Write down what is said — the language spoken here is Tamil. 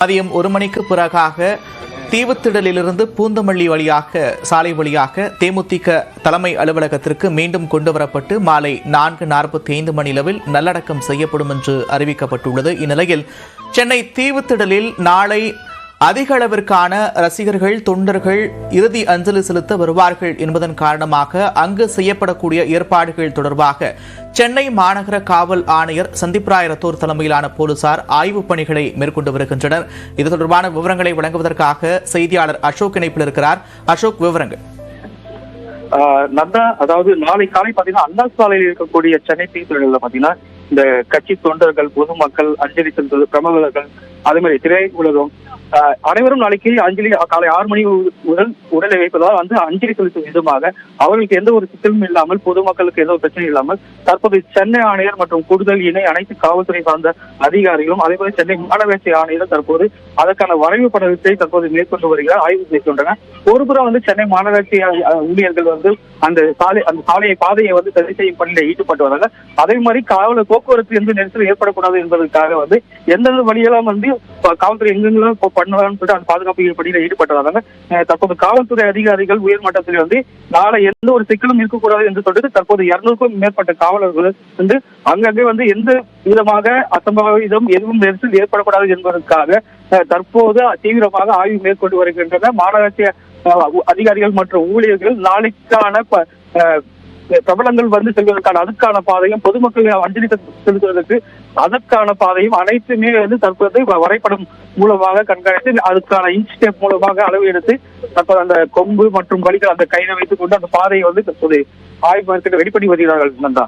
மதியம் 1 மணிக்கு பிறகாக தீவுத்திடலிலிருந்து பூந்தமல்லி வழியாக சாலை வழியாக தேமுதிக தலைமை அலுவலகத்திற்கு மீண்டும் கொண்டுவரப்பட்டு மாலை 4:45 மணியளவில் நல்லடக்கம் செய்யப்படும் என்று அறிவிக்கப்பட்டுள்ளது. இந்நிலையில் சென்னை தீவுத்திடலில் நாளை அதிக அளவிற்கான ரசிகர்கள் தொண்டர்கள் இறுதி அஞ்சலி செலுத்த வருவார்கள் என்பதன் காரணமாக அங்கு செய்யப்படக்கூடிய ஏற்பாடுகள் தொடர்பாக சென்னை மாநகர காவல் ஆணையர் சந்தீப் ராய் ரத்தோர் தலைமையிலான போலீசார் ஆய்வுப் பணிகளை மேற்கொண்டு வருகின்றனர். இது தொடர்பான விவரங்களை வழங்குவதற்காக செய்தியாளர் அசோக் இணைப்பில் இருக்கிறார். அசோக், விவரங்கள். நந்தா, அதாவது நாளை காலை பாத்தீங்கன்னா அண்ணா சாலையில் இருக்கக்கூடிய சென்னை தீவுத்திடலில் பாத்தீங்கன்னா இந்த கட்சி தொண்டர்கள், பொதுமக்கள், அஞ்சலி செலுத்துவது, பிரமுகர்கள், அதே மாதிரி திரை உலகம் அனைவரும் நாளைக்கு அஞ்சலி காலை 6 மணி முதல் உடலை வைப்பதால் அஞ்சலி செலுத்தும் விதமாக அவர்களுக்கு எந்த ஒரு சிக்கலும் இல்லாமல், பொதுமக்களுக்கு எந்த ஒரு பிரச்சனையும் இல்லாமல் தற்போது சென்னை ஆணையர் மற்றும் கூடுதல் இணை அனைத்து காவல்துறை சார்ந்த அதிகாரிகளும் அதேபோல சென்னை மாநகராட்சி ஆணையரும் தற்போது அதற்கான வரைவு படத்தை தற்போது மேற்கொண்டு வருகிறார், ஆய்வு செய்கின்றனர். ஒருபுறம் சென்னை மாநகராட்சி ஊழியர்கள் அந்த சாலையை பாதையை சரி செய்யும் பணியில் ஈடுபட்டு வராங்க. அதே மாதிரி காவலர் போக்குவரத்து எந்த நெரிசல் ஏற்படக்கூடாது என்பதற்காக எந்தெந்த வழியெல்லாம் காவல்துறை எங்கெல்லாம் பண்ணலாம்னு சொல்லிட்டு அந்த பாதுகாப்பு பணியில் ஈடுபட்டு வராங்க. தற்போது காவல்துறை அதிகாரிகள் உயர்மட்டத்தில் நாளை எந்த ஒரு சிக்கலும் இருக்கக்கூடாது என்று சொல்லிட்டு தற்போது 200க்கும் மேற்பட்ட காவலர்கள் அங்கங்கே எந்த விதமாக அசம்பாவிதம் எதுவும் நெரிசல் ஏற்படக்கூடாது என்பதற்காக தற்போது தீவிரமாக ஆய்வு மேற்கொண்டு வருகின்றனர். மாநகராட்சி அதிகாரிகள் மற்றும் ஊழியர்கள் நாளைக்கான பிரபலங்கள் செல்வதற்கான அதுக்கான பாதையும், பொதுமக்கள் அஞ்சலி செலுத்துவதற்கு அதற்கான பாதையும் அனைத்துமே தற்போது வரைபடம் மூலமாக கண்காணித்து அதுக்கான இன்ச் டேப் மூலமாக அளவு எடுத்து தற்போது அந்த கொம்பு மற்றும் வழிகள் அந்த கையில வைத்துக் கொண்டு அந்த பாதையை தற்போது ஆய்வு ரெடி பண்ணி வருகிறார்கள். நந்தா.